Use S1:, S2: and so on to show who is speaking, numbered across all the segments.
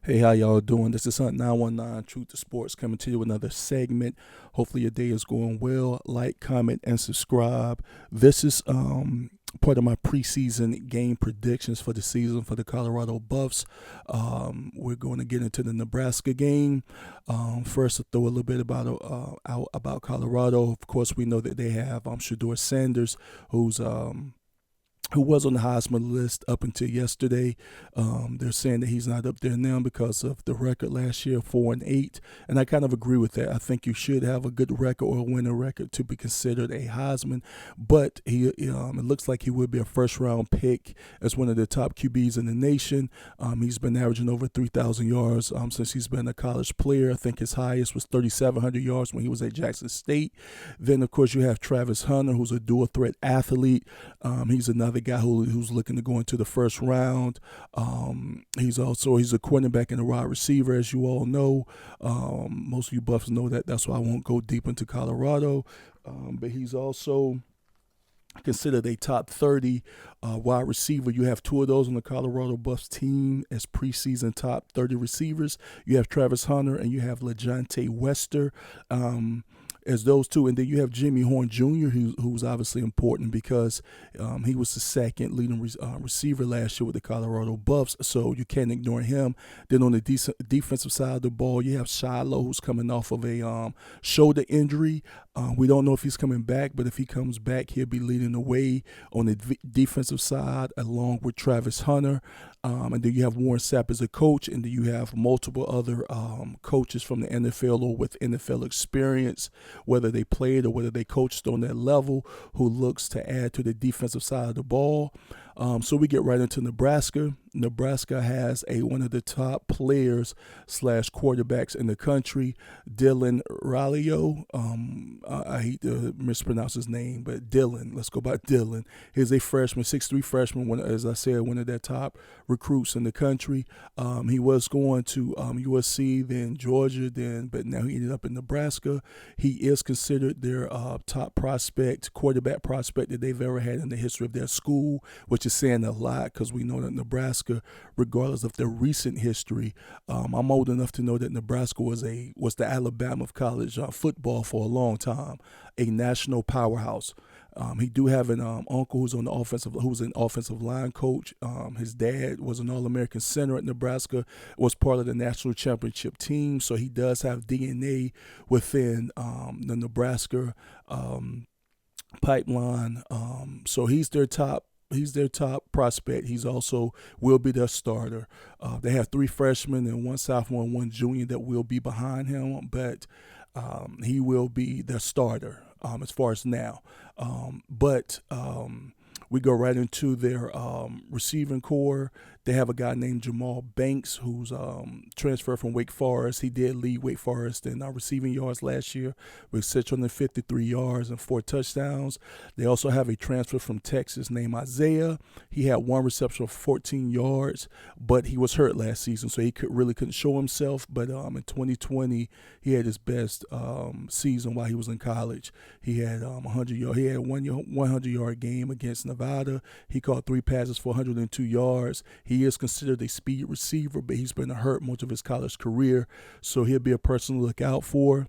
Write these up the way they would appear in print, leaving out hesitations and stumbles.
S1: Hey, how y'all doing? This is Hunt 919 Truth to Sports coming to you with another segment. Hopefully your day is going well. Like, comment, and subscribe. This is part of my preseason game predictions for the season for the Colorado Buffs. We're going to get into the Nebraska game. First, to throw a little bit out about Colorado. Of course, we know that they have Shedeur Sanders, who was on the Heisman list up until yesterday. They're saying that he's not up there now because of the record last year, 4-8, and I kind of agree with that. I think you should have a good record or a winning record to be considered a Heisman, but it looks like he would be a first-round pick as one of the top QBs in the nation. He's been averaging over 3,000 yards since he's been a college player. I think his highest was 3,700 yards when he was at Jackson State. Then, of course, you have Travis Hunter, who's a dual-threat athlete. He's another guy who's looking to go into the first round. He's a cornerback and a wide receiver, as you all know. Most of you Buffs know that. That's why I won't go deep into Colorado. But he's also considered a top 30 wide receiver. You have two of those on the Colorado Buffs team as preseason top 30 receivers. You have Travis Hunter and you have LeJontay Wester. As those two, and then you have Jimmy Horn Jr., who's obviously important because he was the second leading receiver last year with the Colorado Buffs, so you can't ignore him. Then on the defensive side of the ball, you have Shiloh, who's coming off of a shoulder injury. We don't know if he's coming back, but if he comes back, he'll be leading the way on the defensive side along with Travis Hunter. And then you have Warren Sapp as a coach, and then you have multiple other coaches from the NFL or with NFL experience, whether they played or whether they coached on that level, who looks to add to the defensive side of the ball. So we get right into Nebraska. Nebraska has one of the top players / quarterbacks in the country, Dylan Ralio. I hate to mispronounce his name, but Dylan. Let's go by Dylan. He's a freshman, 6'3" freshman. As I said, one of their top recruits in the country. He was going to USC, then Georgia, but now he ended up in Nebraska. He is considered their top quarterback prospect that they've ever had in the history of their school, which is saying a lot because we know that Nebraska, regardless of their recent history, I'm old enough to know that Nebraska was the Alabama of college football for a long time, a national powerhouse. He do have an uncle who's an offensive line coach. His dad was an All-American center at Nebraska, was part of the national championship team, so he does have DNA within the Nebraska pipeline. So he's their top prospect. He's also will be their starter. They have three freshmen and one sophomore and one junior that will be behind him, but he will be their starter as far as now. But we go right into their receiving core. They have a guy named Jamal Banks who's transferred from Wake Forest. He did lead Wake Forest in receiving yards last year with 653 yards and 4 touchdowns. They also have a transfer from Texas named Isaiah. He had one reception of 14 yards, but he was hurt last season, so he couldn't show himself. But in 2020, he had his best season while he was in college. He had 100 yards. He had 100-yard game against Nevada. He caught 3 passes for 102 yards. He is considered a speed receiver, but he's been hurt most of his college career, so he'll be a person to look out for.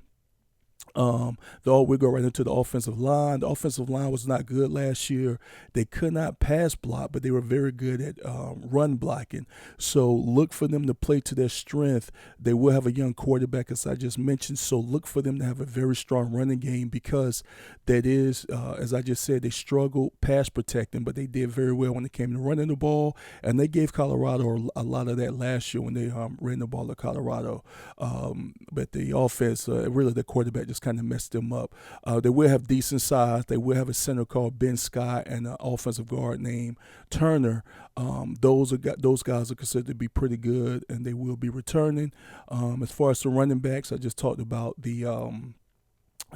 S1: We go right into the offensive line. The offensive line was not good last year. They could not pass block, but they were very good at run blocking. So look for them to play to their strength. They will have a young quarterback, as I just mentioned. So look for them to have a very strong running game because that is, as I just said, they struggled pass protecting, but they did very well when it came to running the ball. And they gave Colorado a lot of that last year when they ran the ball at Colorado. But the offense, really the quarterback just kind of messed them up. They will have decent size. They will have a center called Ben Scott and an offensive guard named Turner. Those guys are considered to be pretty good, and they will be returning. As far as the running backs, I just talked about the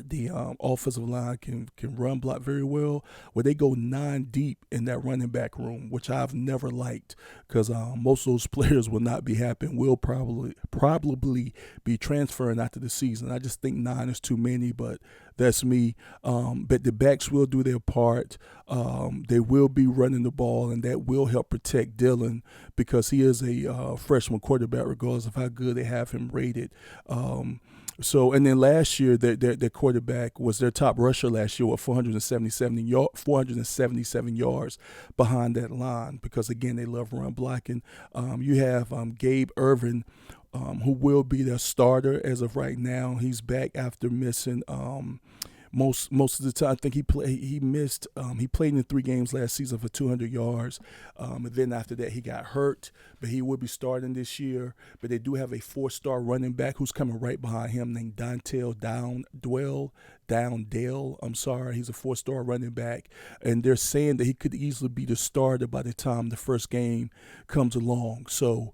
S1: the offensive line can run block very well, where they go 9 deep in that running back room, which I've never liked because most of those players will not be happy and will probably be transferring after the season. I just think 9 is too many, but that's me. But the backs will do their part. They will be running the ball, and that will help protect Dylan because he is a freshman quarterback, regardless of how good they have him rated. And then last year, their quarterback was their top rusher last year with 477 yards behind that line because, again, they love run blocking. You have Gabe Irvin, who will be their starter as of right now. He's back after missing most of the time. I think he missed. He played in 3 games last season for 200 yards, and then after that he got hurt. But he will be starting this year. But they do have a 4-star running back who's coming right behind him named Downdale. He's a 4-star running back, and they're saying that he could easily be the starter by the time the first game comes along. So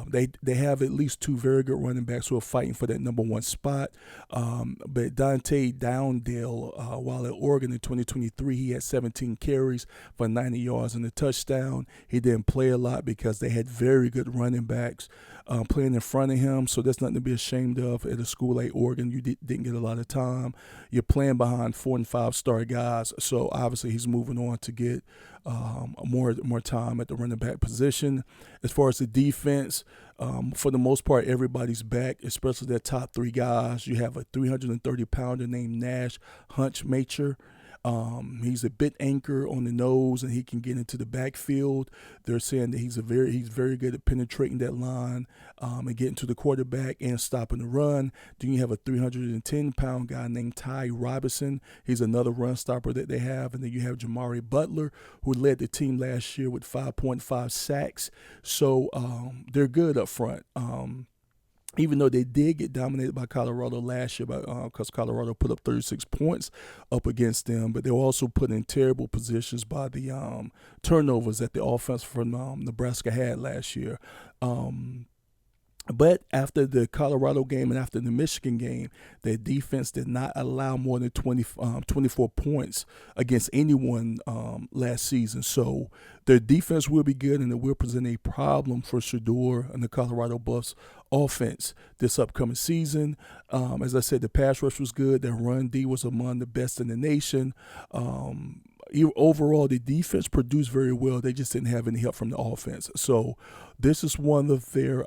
S1: they have at least 2 very good running backs who are fighting for that number 1 spot. But Dante Downdale, while at Oregon in 2023, he had 17 carries for 90 yards and a touchdown. He didn't play a lot because they had very good running backs playing in front of him, so that's nothing to be ashamed of. At a school like Oregon, you didn't get a lot of time. You're playing behind 4- and 5-star guys, so obviously he's moving on to get more time at the running back position. As far as the defense, for the most part, everybody's back, especially their top 3 guys. You have a 330-pounder named Nash Hunchmacher. He's a bit anchor on the nose, and he can get into the backfield. They're saying that he's very good at penetrating that line and getting to the quarterback and stopping the run. Then you have a 310-pound guy named Ty Robinson. He's another run stopper that they have. And then you have Jamari Butler, who led the team last year with 5.5 sacks. So they're good up front. Even though they did get dominated by Colorado last year because Colorado put up 36 points up against them, but they were also put in terrible positions by the turnovers that the offense from Nebraska had last year. But after the Colorado game and after the Michigan game, their defense did not allow more than 24 points against anyone last season. So their defense will be good, and it will present a problem for Shedeur and the Colorado Buffs offense this upcoming season. As I said, the pass rush was good. Their run D was among the best in the nation. Overall, the defense produced very well. They just didn't have any help from the offense. So this is one of their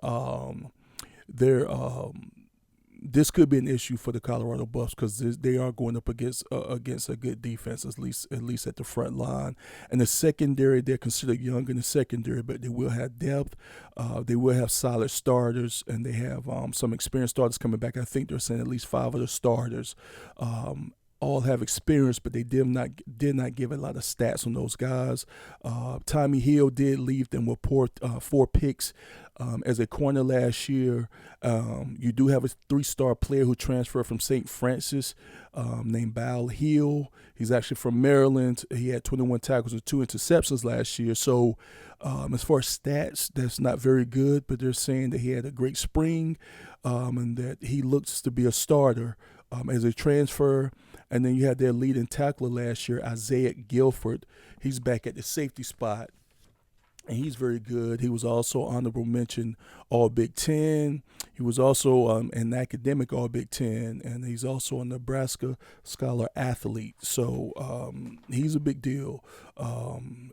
S1: this could be an issue for the Colorado Buffs because they are going up against a good defense, at least at the front line. And the secondary, they're considered young in the secondary, but they will have depth. They will have solid starters, and they have some experienced starters coming back. I think they're saying at least 5 of the starters all have experience, but they did not give a lot of stats on those guys. Tommy Hill did leave them with 4 picks as a corner last year. You do have a 3-star player who transferred from St. Francis named Bal Hill. He's actually from Maryland. He had 21 tackles and 2 interceptions last year. So as far as stats, that's not very good, but they're saying that he had a great spring and that he looks to be a starter as a transfer. And then you had their leading tackler last year, Isaiah Guilford. He's back at the safety spot, and he's very good. He was also honorable mention All Big Ten. He was also an academic All Big Ten, and he's also a Nebraska Scholar Athlete. So he's a big deal.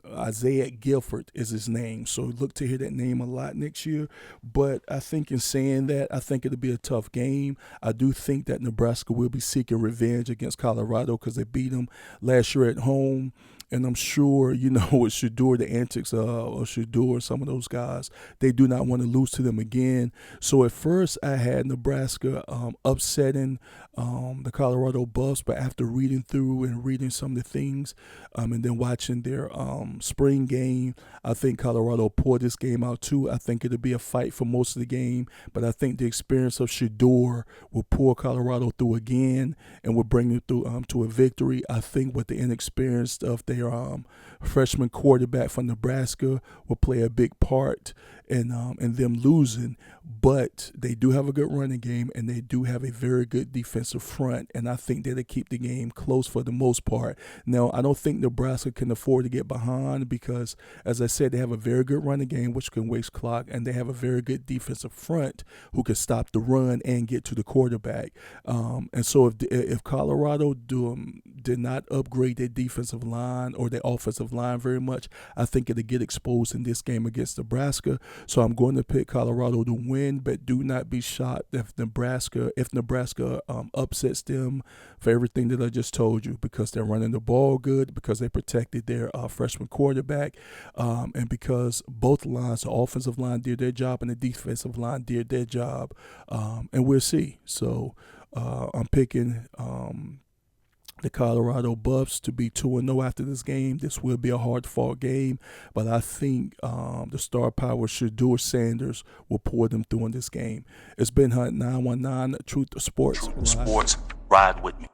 S1: Isaiah Guilford is his name. So look to hear that name a lot next year. But I think in saying that, I think it'll be a tough game. I do think that Nebraska will be seeking revenge against Colorado because they beat them last year at home. And I'm sure, with Shedeur, the antics of Shedeur, some of those guys, they do not want to lose to them again. So at first I had Nebraska upsetting the Colorado Buffs, but after reading through and reading some of the things and then watching their spring game, I think Colorado pulled this game out too. I think it'll be a fight for most of the game, but I think the experience of Shedeur will pull Colorado through again and will bring them through to a victory. I think with the inexperience of their freshman quarterback from Nebraska will play a big part in them losing. But they do have a good running game, and they do have a very good defensive front, and I think that'll keep the game close for the most part. Now, I don't think Nebraska can afford to get behind because, as I said, they have a very good running game, which can waste clock, and they have a very good defensive front who can stop the run and get to the quarterback. And so if Colorado did not upgrade their defensive line or their offensive line very much, I think it'll get exposed in this game against Nebraska. So I'm going to pick Colorado to win, but do not be shocked if Nebraska upsets them for everything that I just told you, because they're running the ball good, because they protected their freshman quarterback, and because both lines, the offensive line did their job and the defensive line did their job, and we'll see. So I'm picking the Colorado Buffs to be 2-0 after this game. This will be a hard-fought game, but I think the star power Shedeur Sanders will pour them through in this game. It's Ben Hunt, 919 Truth Sports.
S2: Ride with me.